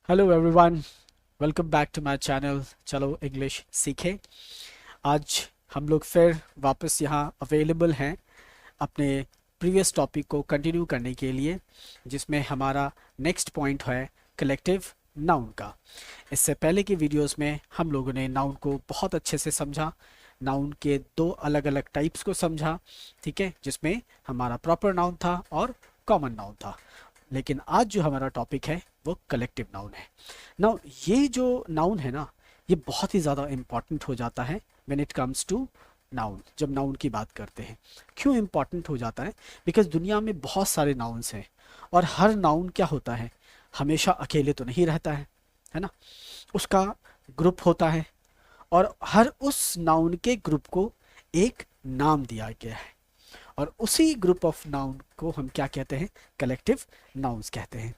Hello everyone, welcome back to my channel. चलो English सीखें। आज हम लोग फिर वापस यहाँ अवेलेबल हैं अपने प्रीवियस टॉपिक को कंटिन्यू करने के लिए, जिसमें हमारा नेक्स्ट पॉइंट है कलेक्टिव नाउन का। इससे पहले की वीडियोस में हम लोगों ने नाउन को बहुत अच्छे से समझा, नाउन के दो अलग अलग टाइप्स को समझा, ठीक है, जिसमें हमारा प्रॉपर नाउन था और कॉमन नाउन था। लेकिन आज जो हमारा टॉपिक है वो कलेक्टिव नाउन है। नाउ ये जो नाउन है ना, ये बहुत ही ज़्यादा इम्पॉर्टेंट हो जाता है when it comes to noun. जब नाउन की बात करते हैं, क्यों इम्पॉर्टेंट हो जाता है? बिकॉज दुनिया में बहुत सारे नाउन्स हैं और हर नाउन क्या होता है, हमेशा अकेले तो नहीं रहता है ना। उसका ग्रुप होता है और हर उस नाउन के ग्रुप को एक नाम दिया गया है और उसी ग्रुप ऑफ नाउन को हम क्या कहते हैं? कलेक्टिव नाउन्स कहते हैं,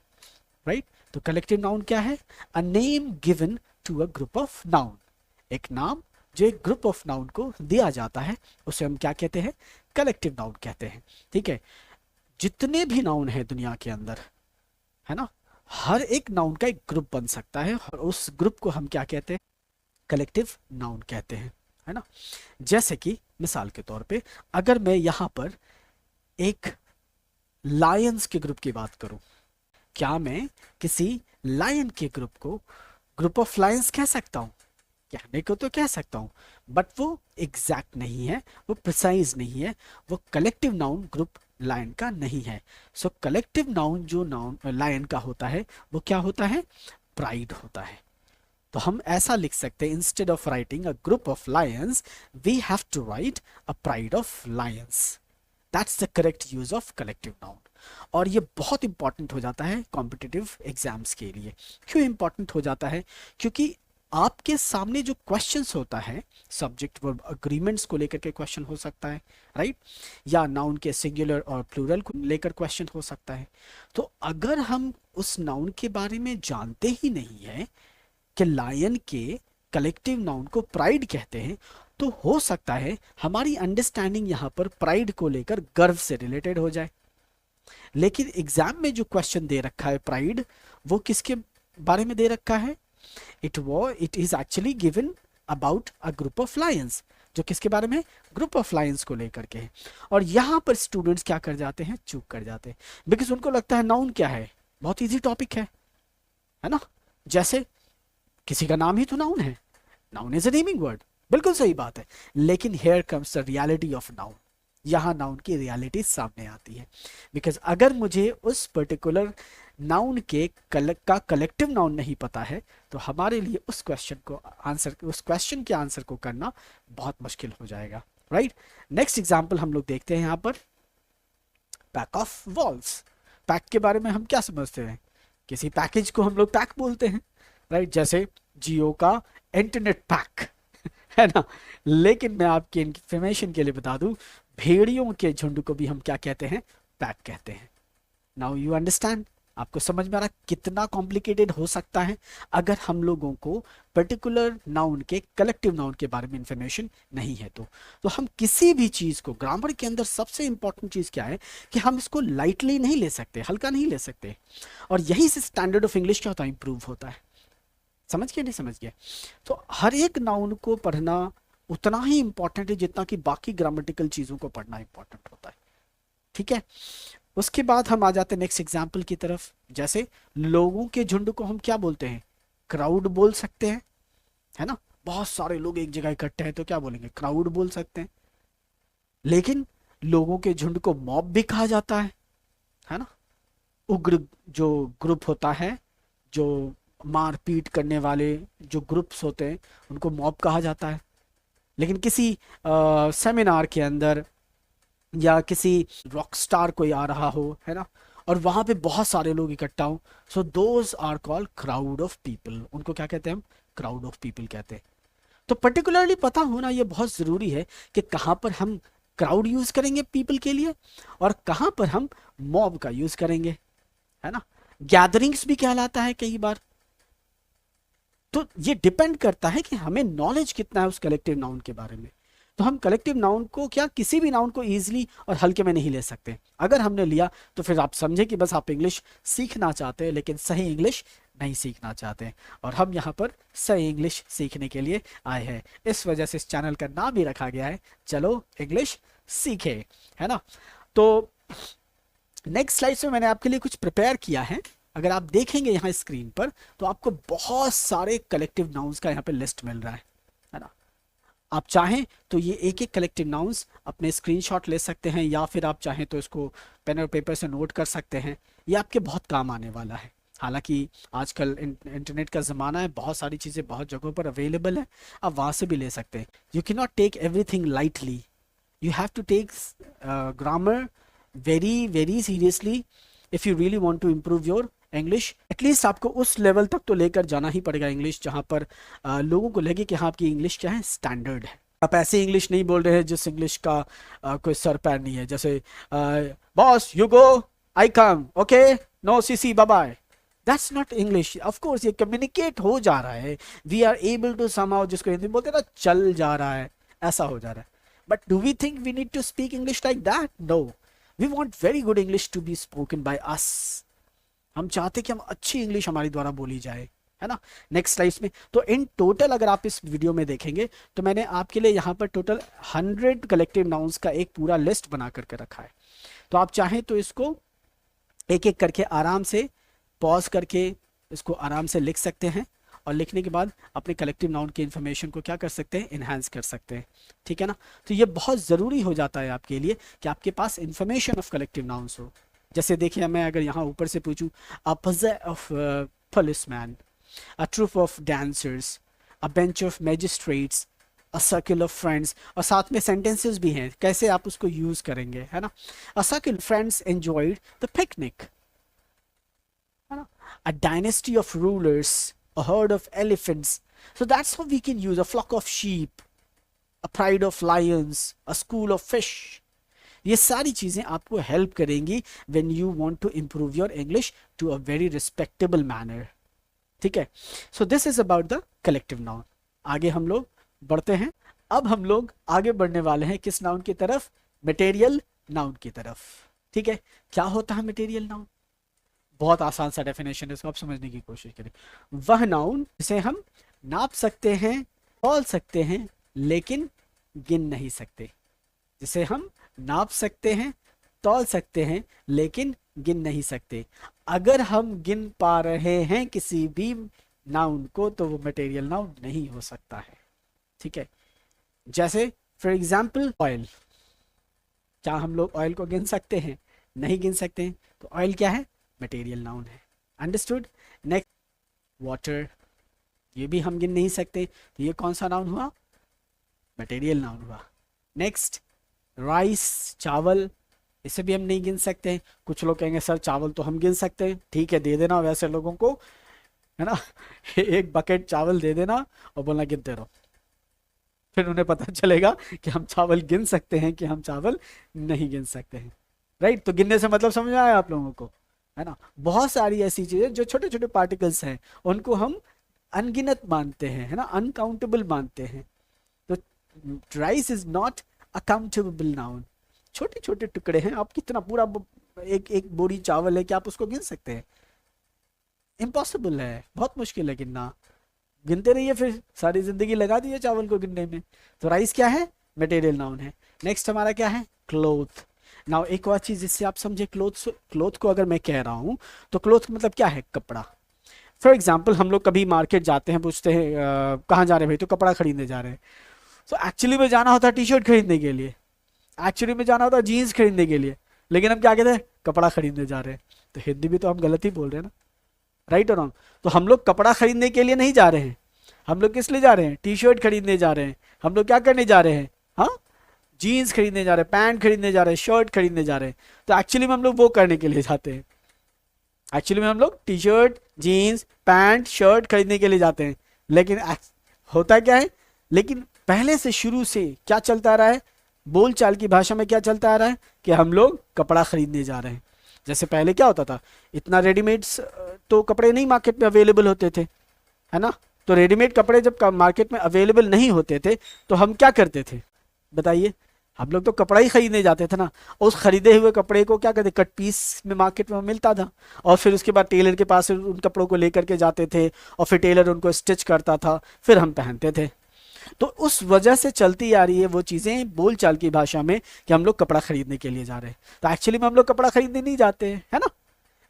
राइट? तो कलेक्टिव नाउन क्या है? A name given to a group of noun. एक नाम जो एक ग्रुप ऑफ नाउन को दिया जाता है उसे हम क्या कहते हैं? कलेक्टिव नाउन कहते हैं। ठीक है, जितने भी नाउन है दुनिया के अंदर, है ना, हर एक नाउन का एक ग्रुप बन सकता है और उस ग्रुप को हम क्या कहते हैं? कलेक्टिव नाउन कहते हैं, है ना। जैसे कि मिसाल के तौर पे अगर मैं यहाँ पर एक लायंस के ग्रुप की बात करूं, क्या मैं किसी लायन के ग्रुप को ग्रुप ऑफ लायंस कह सकता हूँ? कहने को तो कह सकता हूँ, बट वो एग्जैक्ट नहीं है, वो प्रिसाइज नहीं है, वो कलेक्टिव नाउन ग्रुप लायन का नहीं है। सो कलेक्टिव नाउन जो नाउन लायन का होता है वो क्या होता है? प्राइड होता है। तो हम ऐसा लिख सकते हैं, instead of writing a group of lions we have to write a pride of lions. That's the correct use of collective noun. और ये बहुत इंपॉर्टेंट हो जाता है कॉम्पिटिटिव एग्जाम्स के लिए। क्यों इंपॉर्टेंट हो जाता है? क्योंकि आपके सामने जो क्वेश्चंस होता है, सब्जेक्ट वर्ब अग्रीमेंट्स को लेकर के क्वेश्चन हो सकता है, राइट, या नाउन के सिंगुलर और प्लूरल को लेकर क्वेश्चन हो सकता है। तो अगर हम उस नाउन के बारे में जानते ही नहीं है कि लायन के कलेक्टिव नाउन को प्राइड कहते हैं, तो हो सकता है हमारी अंडरस्टैंडिंग यहाँ पर प्राइड को लेकर गर्व से रिलेटेड हो जाए। लेकिन एग्जाम में जो क्वेश्चन दे रखा है प्राइड, वो किसके बारे में दे रखा है? It is actually given about a group of Lions, जो किसके बारे में? ग्रुप ऑफ लायंस को लेकर के है। और यहां पर स्टूडेंट्स क्या कर जाते हैं? चूक कर जाते हैं, बिकॉज उनको लगता है नाउन क्या है, बहुत इजी टॉपिक है ना। जैसे किसी का नाम ही तो नाउन है, noun is a naming word, बिल्कुल सही बात है। लेकिन here comes the reality of noun. यहाँ नाउन की रियलिटी सामने आती है। बिकॉज अगर मुझे उस पर्टिकुलर नाउन के कलेक्टिव नाउन नहीं पता है, तो हमारे लिए उस क्वेश्चन के आंसर को करना बहुत मुश्किल हो जाएगा, राइट। नेक्स्ट एग्जाम्पल हम लोग देखते हैं यहाँ पर, पैक ऑफ वॉल्स। पैक के बारे में हम क्या समझते हैं? किसी पैकेज को हम लोग पैक बोलते हैं, राइट, जैसे जियो का इंटरनेट पैक है ना। लेकिन मैं आपके इंफॉर्मेशन के लिए बता दूं, भेड़ियों के झुंड को भी हम क्या कहते हैं? पैक कहते हैं। Now you understand? आपको समझ में आ रहा कितना कॉम्प्लिकेटेड हो सकता है अगर हम लोगों को पर्टिकुलर नाउन के कलेक्टिव नाउन के बारे में इंफॉर्मेशन नहीं है। तो हम किसी भी चीज को, ग्रामर के अंदर सबसे इंपॉर्टेंट चीज क्या है कि हम इसको लाइटली नहीं ले सकते, हल्का नहीं ले सकते। और यही से स्टैंडर्ड ऑफ इंग्लिश क्या होता है? इंप्रूव होता है। समझ गए? नहीं समझ गए? तो हर एक नाउन को पढ़ना उतना ही इंपॉर्टेंट है जितना कि बाकी ग्रामेटिकल चीजों को पढ़ना इंपॉर्टेंट होता है, ठीक है। उसके बाद हम आ जाते हैं नेक्स्ट एग्जाम्पल की तरफ। जैसे लोगों के झुंड को हम क्या बोलते हैं? क्राउड बोल सकते हैं, है ना। बहुत सारे लोग एक जगह इकट्ठे हैं तो क्या बोलेंगे? क्राउड बोल सकते हैं। लेकिन लोगों के झुंड को मॉब भी कहा जाता है ना। उग्र जो ग्रुप होता है, जो मारपीट करने वाले जो ग्रुप्स होते हैं, उनको मॉब कहा जाता है। लेकिन किसी सेमिनार के अंदर या किसी रॉक स्टार कोई आ रहा हो, है ना, और वहां पे बहुत सारे लोग इकट्ठा हो, so those are called crowd of people. उनको क्या कहते हैं हम? क्राउड ऑफ पीपल कहते हैं। तो पर्टिकुलरली पता होना ये बहुत जरूरी है कि कहाँ पर हम क्राउड यूज करेंगे पीपल के लिए और कहाँ पर हम मॉब का यूज करेंगे, है ना। गैदरिंग्स भी कहलाता है कई बार। तो ये डिपेंड करता है कि हमें नॉलेज कितना है उस कलेक्टिव नाउन के बारे में। तो हम कलेक्टिव नाउन को क्या, किसी भी नाउन को इजीली और हल्के में नहीं ले सकते। अगर हमने लिया तो फिर आप समझे कि बस आप इंग्लिश सीखना चाहते हैं लेकिन सही इंग्लिश नहीं सीखना चाहते, और हम यहाँ पर सही इंग्लिश सीखने के लिए आए हैं। इस वजह से इस चैनल का नाम ही रखा गया है चलो इंग्लिश सीखे, है ना। तो नेक्स्ट स्लाइड में मैंने आपके लिए कुछ प्रिपेयर किया है। अगर आप देखेंगे यहाँ स्क्रीन पर तो आपको बहुत सारे कलेक्टिव नाउन्स का यहाँ पे लिस्ट मिल रहा है ना। आप चाहें तो ये एक एक कलेक्टिव नाउन्स अपने स्क्रीनशॉट ले सकते हैं, या फिर आप चाहें तो इसको पेन और पेपर से नोट कर सकते हैं। ये आपके बहुत काम आने वाला है। हालांकि आजकल इंटरनेट का ज़माना है, बहुत सारी चीज़ें बहुत जगहों पर अवेलेबल है, आप वहाँ से भी ले सकते हैं। You can not take everything lightly, you have to take grammar very seriously if you really want to improve your English। At least आपको उस लेवल तक तो लेकर जाना ही पड़ेगा इंग्लिश, जहाँ पर लोगों को लगे कि हाँ आपकी इंग्लिश क्या है, स्टैंडर्ड है। आप ऐसे इंग्लिश नहीं बोल रहे हैं जिस इंग्लिश का कोई सर पैर नहीं है, जैसे boss you go I come okay no CC bye bye, that's not English. Of course ये कम्युनिकेट हो जा रहा है, we are able to somehow, जिसको हिंदी में बोलते हैं ना, चल जा रहा है, ऐसा हो जा रहा है। But do we think we need to speak English like that? No. We want very good English to be spoken by us. हम चाहते कि हम अच्छी इंग्लिश हमारी द्वारा बोली जाए, है ना। नेक्स्ट स्लाइड्स में तो इन टोटल अगर आप इस वीडियो में देखेंगे तो मैंने आपके लिए यहाँ पर टोटल 100 कलेक्टिव नाउन्स का एक पूरा लिस्ट बना करके रखा है। तो आप चाहें तो इसको एक एक करके आराम से पॉज करके इसको आराम से लिख सकते हैं, और लिखने के बाद अपने कलेक्टिव नाउन की इन्फॉर्मेशन को क्या कर सकते हैं, इन्हांस कर सकते हैं, ठीक है ना। तो ये बहुत ज़रूरी हो जाता है आपके लिए कि आपके पास इन्फॉर्मेशन ऑफ कलेक्टिव नाउन्स हो। जैसे देखिए, मैं अगर यहाँ ऊपर से पूछूं, a posse of policemen, a troupe of dancers, a bench of magistrates, a circle of friends, और साथ में सेंटेंसेस भी हैं, कैसे आप उसको यूज़ करेंगे, है ना। A circle friends enjoyed the picnic, है ना। A dynasty of rulers, a herd of elephants. So that's how we can use a flock of sheep, a pride of lions, a school of fish. ये सारी चीज़ें आपको help करेंगी when you want to improve your English to a very respectable manner, ठीक है। So this is about the collective noun। आगे हम लोग बढ़ते हैं। अब हम लोग आगे बढ़ने वाले हैं किस नाउन की तरफ, मटेरियल नाउन की तरफ, ठीक है। क्या होता है मटेरियल नाउन? बहुत आसान सा डेफिनेशन है, इसको आप समझने की कोशिश करें। वह नाउन जिसे हम नाप सकते हैं, तौल सकते हैं, लेकिन गिन नहीं सकते। जिसे हम नाप सकते हैं, तौल सकते हैं, लेकिन गिन नहीं सकते। अगर हम गिन पा रहे हैं किसी भी नाउन को तो वो मटेरियल नाउन नहीं हो सकता है, ठीक है। जैसे फॉर एग्जाम्पल ऑयल, क्या हम लोग ऑयल को गिन सकते हैं? नहीं गिन सकते हैं, तो ऑयल क्या है, मटेरियल नाउन है। अंडरस्टूड। नेक्स्ट वाटर, ये भी हम गिन नहीं सकते, तो ये कौन सा नाउन हुआ, मटेरियल नाउन हुआ। नेक्स्ट राइस, चावल, इसे भी हम नहीं गिन सकते। कुछ लोग कहेंगे सर चावल तो हम गिन सकते हैं, ठीक है दे देना वैसे लोगों को, है ना एक बकेट चावल दे देना और बोलना गिनते रहो, फिर उन्हें पता चलेगा कि हम चावल गिन सकते हैं कि हम चावल नहीं गिन सकते हैं, राइट। तो गिनने से मतलब समझ आया आप लोगों को, है ना। बहुत सारी ऐसी चीजें जो छोटे छोटे पार्टिकल्स हैं उनको हम अनगिनत मानते हैं, है ना, अनकाउंटेबल मानते हैं। तो rice is not accountable noun. छोटे छोटे टुकड़े हैं, आप कितना पूरा एक बोरी चावल है, क्या आप उसको गिन सकते हैं? इम्पॉसिबल है, बहुत मुश्किल है गिनना। गिनते रहिए, फिर सारी जिंदगी लगा दी है चावल को गिनने में। तो राइस क्या है, मटेरियल नाउन है। नेक्स्ट हमारा क्या है, क्लोथ। नाउ एक और चीज जिससे आप समझे, क्लोथ को अगर मैं कह रहा हूं तो क्लोथ मतलब क्या है, कपड़ा। फॉर एग्जाम्पल हम लोग कभी मार्केट जाते हैं, पूछते हैं कहाँ जा रहे हैं भाई, तो कपड़ा खरीदने जा रहे हैं। तो एक्चुअली में जाना होता है टी शर्ट खरीदने के लिए, एक्चुअली में जाना होता है जीन्स खरीदने के लिए, लेकिन हम क्या कहते हैं, कपड़ा खरीदने जा रहे हैं। तो हिंदी भी तो हम गलत ही बोल रहे हैं ना, राइट और रॉन्ग। तो हम लोग कपड़ा खरीदने के लिए नहीं जा रहे हैं, हम लोग किस लिए जा रहे हैं, टी शर्ट खरीदने जा रहे हैं। हम लोग क्या करने जा रहे हैं, हाँ जीन्स खरीदने जा रहे हैं, पैंट खरीदने जा रहे हैं, शर्ट खरीदने जा रहे हैं। तो एक्चुअली में हम लोग वो करने के लिए जाते हैं, एक्चुअली में हम लोग T shirt, jeans, pant, shirt खरीदने के लिए जाते हैं। लेकिन होता क्या है, लेकिन पहले से शुरू से क्या चलता आ रहा है, बोल चाल की भाषा में क्या चलता आ रहा है कि हम लोग कपड़ा खरीदने जा रहे हैं। जैसे पहले क्या होता था, इतना रेडीमेड्स तो कपड़े नहीं मार्केट में अवेलेबल होते थे, है ना। तो रेडीमेड कपड़े जब मार्केट में अवेलेबल नहीं होते थे तो हम क्या करते थे बताइए, हम लोग तो कपड़ा ही खरीदने जाते थे ना, उस खरीदे हुए कपड़े को क्या कहते, कट पीस में मार्केट में मिलता था, और फिर उसके बाद टेलर के पास उन कपड़ों को लेकर के जाते थे, और फिर टेलर उनको स्टिच करता था, फिर हम पहनते थे। तो उस वजह से चलती आ रही है वो चीज़ें बोलचाल की भाषा में कि हम लोग कपड़ा खरीदने के लिए जा रहे हैं। तो एक्चुअली में हम लोग कपड़ा खरीदने नहीं जाते हैं, है ना,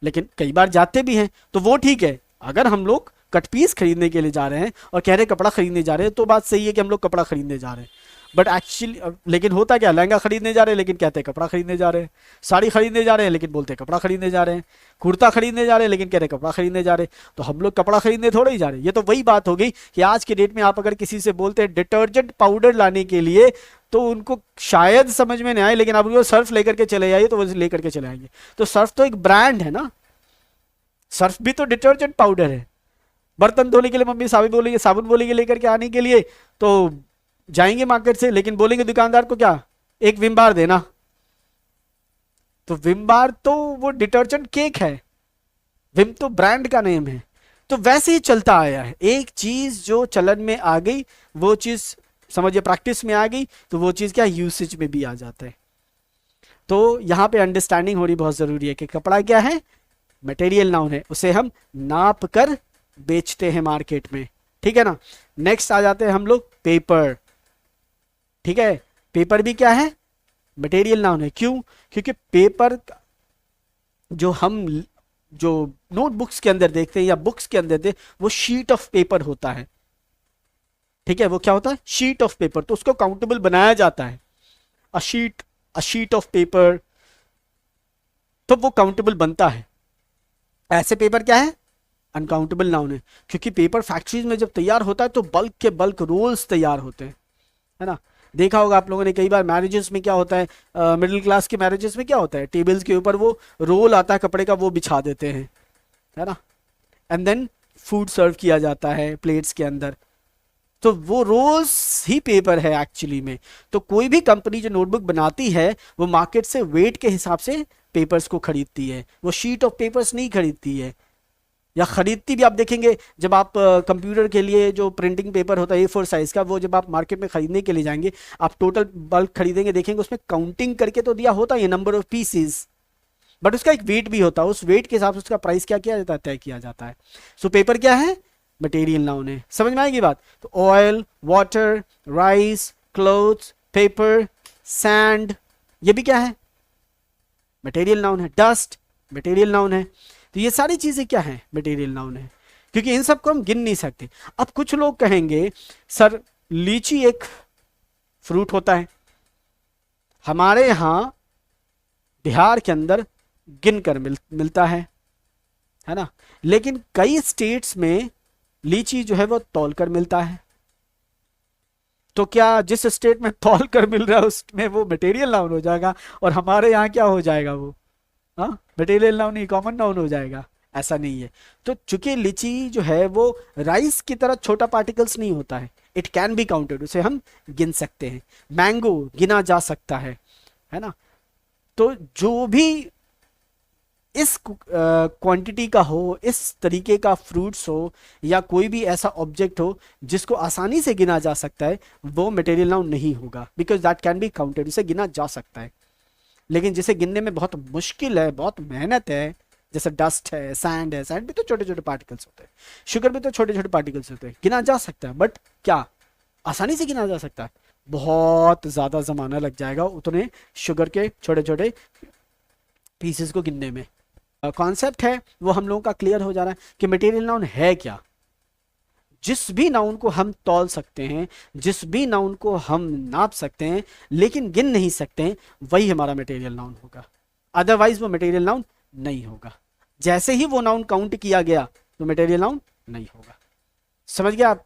लेकिन कई बार जाते भी हैं, तो वो ठीक है। अगर हम लोग कट पीस खरीदने के लिए जा रहे हैं और कह रहे हैं कपड़ा खरीदने जा रहे हैं, तो बात सही है कि हम लोग कपड़ा खरीदने जा रहे हैं। बट एक्चुअली लेकिन होता क्या, लहंगा खरीदने जा रहे हैं लेकिन कहते हैं कपड़ा खरीदने जा रहे हैं, साड़ी खरीदने जा रहे हैं लेकिन बोलते हैं कपड़ा खरीदने जा रहे हैं, कुर्ता खरीदने जा रहे हैं लेकिन कह रहे हैं कपड़ा खरीदने जा रहे हैं। तो हम लोग कपड़ा खरीदने थोड़े ही जा रहे हैं। ये तो वही बात हो गई कि आज के डेट में आप अगर किसी से बोलते हैं डिटर्जेंट पाउडर लाने के लिए, तो उनको शायद समझ में नहीं आए, लेकिन आप उनको सर्फ लेकर के चले जाइए तो वो लेकर के चले आएंगे। तो सर्फ तो एक ब्रांड है ना, सर्फ भी तो डिटर्जेंट पाउडर है। बर्तन धोने के लिए मम्मी साबुन बोलेंगे, साबुन बोलेंगे लेकर के आने के लिए, तो जाएंगे मार्केट से, लेकिन बोलेंगे दुकानदार को क्या, एक विम बार देना। तो विम बार तो वो डिटर्जेंट केक है, विम तो ब्रांड का नेम है। तो वैसे ही चलता आया है, एक चीज जो चलन में आ गई वो चीज समझिए प्रैक्टिस में आ गई, तो वो चीज क्या यूसेज में भी आ जाता है। तो यहां पे अंडरस्टैंडिंग होनी बहुत जरूरी है कि कपड़ा क्या है, मटेरियल नाउन है, उसे हम नाप कर बेचते हैं मार्केट में, ठीक है ना। नेक्स्ट आ जाते हैं हम लोग पेपर, ठीक है। पेपर भी क्या है, मटेरियल नाउन है। क्यों, क्योंकि पेपर जो हम जो नोटबुक्स के अंदर देखते हैं या बुक्स के अंदर देखते वो शीट ऑफ पेपर होता है, ठीक है। वो क्या होता है, शीट ऑफ पेपर, तो उसको काउंटेबल बनाया जाता है। अ शीट ऑफ पेपर, तो वो काउंटेबल बनता है। ऐसे पेपर क्या है, अनकाउंटेबल नाउन है, क्योंकि पेपर फैक्ट्रीज में जब तैयार होता है तो बल्क के बल्क रोल्स तैयार होते हैं, है ना। देखा होगा आप लोगों ने कई बार मैरिजेस में क्या होता है, मिडिल क्लास के मैरिजेस में क्या होता है, टेबल्स के ऊपर वो रोल आता है कपड़े का, वो बिछा देते हैं, है ना, एंड देन फूड सर्व किया जाता है प्लेट्स के अंदर। तो वो रोल्स ही पेपर है एक्चुअली में। तो कोई भी कंपनी जो नोटबुक बनाती है वो मार्केट से वेट के हिसाब से पेपर्स को खरीदती है, वो शीट ऑफ पेपर्स नहीं खरीदती है। या खरीदती भी आप देखेंगे, जब आप कंप्यूटर के लिए जो प्रिंटिंग पेपर होता है A4 साइज का, वो जब आप मार्केट में खरीदने के लिए जाएंगे, आप टोटल बल्क खरीदेंगे, देखेंगे उसमें काउंटिंग करके तो दिया होता है नंबर ऑफ पीसेस, बट उसका एक वेट भी होता है, उस वेट के हिसाब से उसका प्राइस क्या किया जाता है, तय किया जाता है। सो पेपर क्या है, मटेरियल नाउन है। समझ में आएगी बात। तो oil, water, rice, clothes, paper, sand, ये भी क्या है, मटेरियल नाउन है। डस्ट मटेरियल नाउन है। तो ये सारी चीजें क्या है, मटेरियल नाउन है, क्योंकि इन सबको हम गिन नहीं सकते। अब कुछ लोग कहेंगे सर लीची एक फ्रूट होता है, हमारे यहां बिहार के अंदर गिन कर मिलता है ना, लेकिन कई स्टेट्स में लीची जो है वो तौल कर मिलता है। तो क्या जिस स्टेट में तौल कर मिल रहा है उसमें वो मटेरियल नाउन हो जाएगा, और हमारे यहाँ क्या हो जाएगा, वो हाँ मटेरियल नाउन नहीं, कॉमन नाउन हो जाएगा? ऐसा नहीं है। तो चूंकि लीची जो है वो राइस की तरह छोटा पार्टिकल्स नहीं होता है, इट कैन बी काउंटेड, उसे हम गिन सकते हैं। मैंगो गिना जा सकता है ना। तो जो भी इस क्वांटिटी का हो, इस तरीके का फ्रूट्स हो, या कोई भी ऐसा ऑब्जेक्ट हो जिसको आसानी से गिना जा सकता है, वो मटेरियल नाउन नहीं होगा, because that can be counted, उसे गिना जा सकता है। लेकिन जिसे गिनने में बहुत मुश्किल है, बहुत मेहनत है, जैसे डस्ट है, सैंड है, सैंड भी तो छोटे छोटे पार्टिकल्स होते हैं, शुगर भी तो छोटे छोटे पार्टिकल्स होते हैं, गिना जा सकता है, बट क्या आसानी से गिना जा सकता है? बहुत ज्यादा जमाना लग जाएगा उतने शुगर के छोटे छोटे पीसेस को गिनने में। कॉन्सेप्ट है वो हम लोगों का क्लियर हो जा रहा है कि मटेरियल नाउन है क्या। जिस भी नाउन को हम तौल सकते हैं, जिस भी नाउन को हम नाप सकते हैं लेकिन गिन नहीं सकते हैं, वही हमारा मटेरियल नाउन होगा, अदरवाइज वो मटेरियल नाउन नहीं होगा। जैसे ही वो नाउन काउंट किया गया तो मटेरियल नाउन नहीं होगा। समझ गया आप?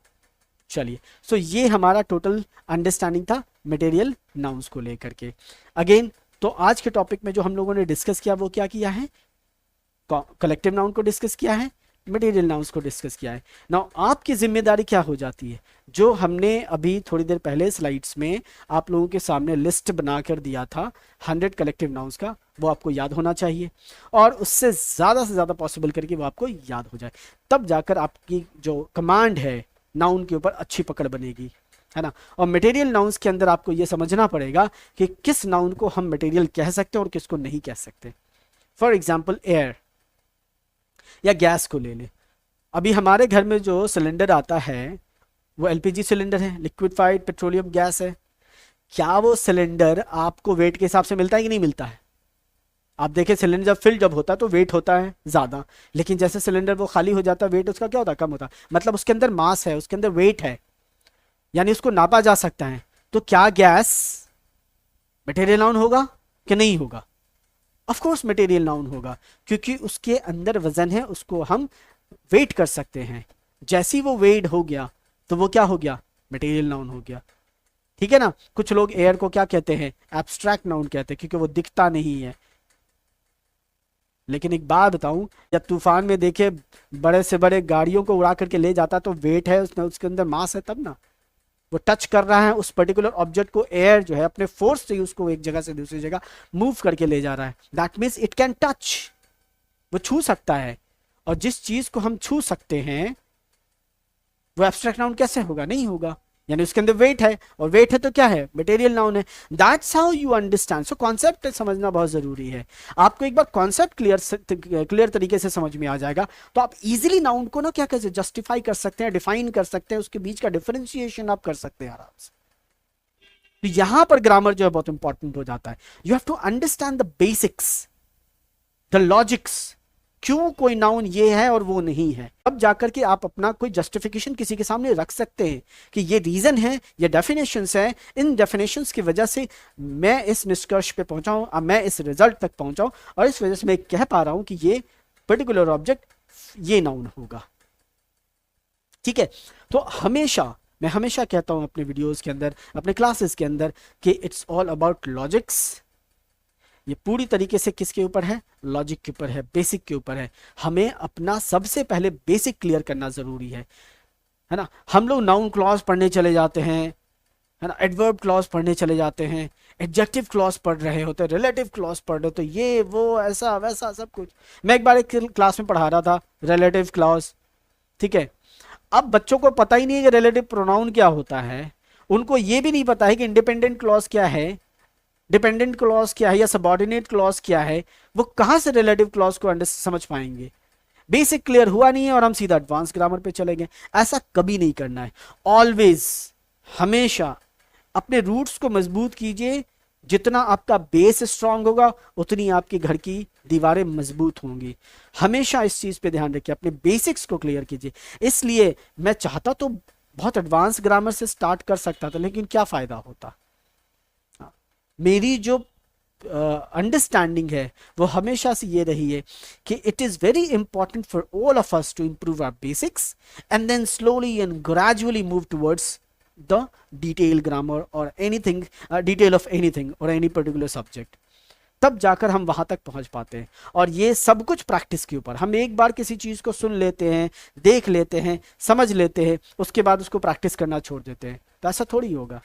चलिए, सो ये हमारा टोटल अंडरस्टैंडिंग था मटेरियल नाउन्स को लेकर के। अगेन, तो आज के टॉपिक में जो हम लोगों ने डिस्कस किया वो क्या किया है, कलेक्टिव नाउन को डिस्कस किया है, मटेरियल नाउन्स को डिस्कस किया है। नाउ आपकी जिम्मेदारी क्या हो जाती है, जो हमने अभी थोड़ी देर पहले स्लाइड्स में आप लोगों के सामने लिस्ट बनाकर दिया था 100 कलेक्टिव नाउन्स का, वो आपको याद होना चाहिए, और उससे ज़्यादा से ज़्यादा पॉसिबल करके वो आपको याद हो जाए, तब जाकर आपकी जो कमांड है नाउन के ऊपर अच्छी पकड़ बनेगी। है ना। और मटेरियल नाउन्स के अंदर आपको ये समझना पड़ेगा कि किस नाउन को हम मटेरियल कह सकते हैं और किसको नहीं कह सकते। फॉर एग्जाम्पल एयर या गैस को ले लें। अभी हमारे घर में जो सिलेंडर आता है वो एलपीजी सिलेंडर है, लिक्विफाइड पेट्रोलियम गैस है। क्या वो सिलेंडर आपको वेट के हिसाब से मिलता है कि नहीं मिलता है? आप देखें सिलेंडर जब फिल जब होता है तो वेट होता है ज़्यादा, लेकिन जैसे सिलेंडर वो खाली हो जाता है वेट उसका क्या होता है? कम होता है। मतलब उसके अंदर मास है, उसके अंदर वेट है, यानी उसको नापा जा सकता है। तो क्या गैस मटेरियल नाउन होगा कि नहीं होगा? ऑफ कोर्स मटेरियल नाउन होगा, क्योंकि उसके अंदर वजन है, उसको हम वेट कर सकते हैं। जैसी वो वेट हो गया तो वो क्या हो गया? मटेरियल नाउन हो गया। ठीक है ना। कुछ लोग एयर को क्या कहते हैं? एब्स्ट्रैक्ट नाउन कहते हैं, क्योंकि वो दिखता नहीं है। लेकिन एक बात बताऊं, जब तूफान में देखे बड़े से बड़े गाड़ियों को उड़ा करके ले जाता तो वेट है उसमें, उसके अंदर मास है, तब ना वो टच कर रहा है उस पर्टिकुलर ऑब्जेक्ट को। एयर जो है अपने फोर्स से उसको एक जगह से दूसरी जगह मूव करके ले जा रहा है। That means it can touch, वो छू सकता है। और जिस चीज को हम छू सकते हैं वो एब्स्ट्रैक्ट नाउन कैसे होगा? नहीं होगा। यानी उसके अंदर वेट है, और वेट है तो क्या है? मटेरियल नाउन है। That's how you understand. So concept समझना बहुत जरूरी है। आपको एक बार कॉन्सेप्ट क्लियर तरीके से समझ में आ जाएगा तो आप इजीली नाउन को ना क्या कैसे जस्टिफाई कर सकते हैं, डिफाइन कर सकते हैं, उसके बीच का डिफरेंशिएशन आप कर सकते हैं आराम से। तो यहां पर ग्रामर जो है बहुत इंपॉर्टेंट हो जाता है। You have to understand the basics, the logics, क्यों कोई नाउन ये है और वो नहीं है। अब जाकर के आप अपना कोई जस्टिफिकेशन किसी के सामने रख सकते हैं कि ये रीजन है, ये डेफिनेशंस है, इन डेफिनेशंस की वजह से मैं इस निष्कर्ष पे पहुंचा हूं, मैं इस रिजल्ट तक पहुंचा हूं, और इस वजह से मैं कह पा रहा हूं कि ये पर्टिकुलर ऑब्जेक्ट ये नाउन होगा। ठीक है। तो मैं हमेशा कहता हूं अपने वीडियोस के अंदर, अपने क्लासेस के अंदर, कि इट्स ऑल अबाउट लॉजिक्स। ये पूरी तरीके से किसके ऊपर है? लॉजिक के ऊपर है, बेसिक के ऊपर है। हमें अपना सबसे पहले बेसिक क्लियर करना जरूरी है ना। हम लोग नाउन क्लॉज पढ़ने चले जाते हैं, है ना, एडवर्ब क्लॉज पढ़ने चले जाते हैं, एडजेक्टिव क्लॉज पढ़ रहे होते हैं, रिलेटिव क्लॉज पढ़ रहे होते, ये वो ऐसा वैसा सब कुछ। मैं एक बार एक क्लास में पढ़ा रहा था रिलेटिव क्लॉज। ठीक है। अब बच्चों को पता ही नहीं है कि रिलेटिव प्रोनाउन क्या होता है, उनको ये भी नहीं पता है कि इंडिपेंडेंट क्लॉज क्या है, डिपेंडेंट क्लॉज क्या है, या सबऑर्डिनेट क्लॉज क्या है। वो कहां से रिलेटिव क्लॉज को समझ पाएंगे? बेसिक क्लियर हुआ नहीं है और हम सीधा एडवांस ग्रामर पे चले गए। ऐसा कभी नहीं करना है। ऑलवेज, हमेशा अपने रूट्स को मजबूत कीजिए। जितना आपका बेस स्ट्रांग होगा उतनी आपके घर की दीवारें मजबूत होंगी। हमेशा इस चीज पे ध्यान रखिए, अपने बेसिक्स को क्लियर कीजिए। इसलिए मैं चाहता तो बहुत एडवांस ग्रामर से स्टार्ट कर सकता था, लेकिन क्या फायदा होता। मेरी जो अंडरस्टैंडिंग है वो हमेशा से ये रही है कि it is very important for all of us to improve our basics and then slowly and gradually move towards the detail grammar और एनीथिंग, डिटेल ऑफ एनीथिंग और एनी पर्टिकुलर सब्जेक्ट। तब जाकर हम वहां तक पहुंच पाते हैं। और ये सब कुछ प्रैक्टिस के ऊपर। हम एक बार किसी चीज को सुन लेते हैं, देख लेते हैं, समझ लेते हैं, उसके बाद उसको प्रैक्टिस करना छोड़ देते हैं, तो ऐसा थोड़ी होगा।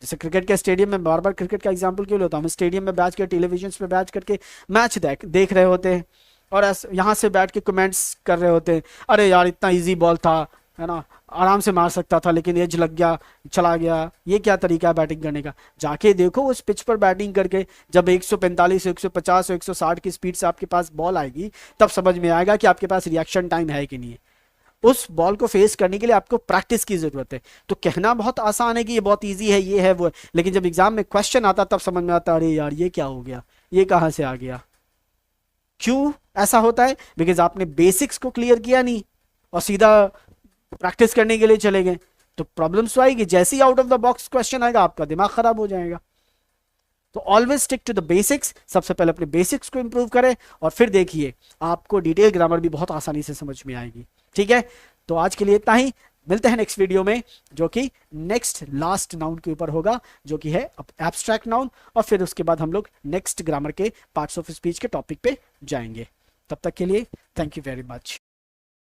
जैसे क्रिकेट के स्टेडियम में, बार बार क्रिकेट का एग्जांपल क्यों लेता हूं, हम स्टेडियम में बैठ कर, टेलीविजन पे बैठ करके मैच देख रहे होते हैं, और यहाँ से बैठ के कमेंट्स कर रहे होते हैं, अरे यार इतना इजी बॉल था, है ना, आराम से मार सकता था, लेकिन एज लग गया, चला गया, ये क्या तरीका है बैटिंग करने का। जाके देखो उस पिच पर बैटिंग करके, जब 145, 150, 160 की स्पीड से आपके पास बॉल आएगी, तब समझ में आएगा कि आपके पास रिएक्शन टाइम है कि नहीं है। उस बॉल को फेस करने के लिए आपको प्रैक्टिस की जरूरत है। तो कहना बहुत आसान है कि ये बहुत इजी है, ये है वो है, लेकिन जब एग्जाम में क्वेश्चन आता तब समझ में आता, अरे यार ये क्या हो गया, ये कहां से आ गया। क्यों ऐसा होता है? बिकॉज आपने बेसिक्स को क्लियर किया नहीं और सीधा प्रैक्टिस करने के लिए चले गए, तो प्रॉब्लम्स तो आएगी। जैसे ही out of the box question आएगा आपका दिमाग खराब हो जाएगा। तो always stick to the basics. सबसे पहले अपने बेसिक्स को इंप्रूव करें और फिर देखिए आपको डिटेल ग्रामर भी बहुत आसानी से समझ में आएगी। ठीक है, तो आज के लिए इतना ही। मिलते हैं नेक्स्ट वीडियो में, जो कि नेक्स्ट लास्ट नाउन के ऊपर होगा, जो कि है एब्स्ट्रैक्ट नाउन, और फिर उसके बाद हम लोग नेक्स्ट ग्रामर के पार्ट्स ऑफ स्पीच के टॉपिक पे जाएंगे। तब तक के लिए थैंक यू वेरी मच।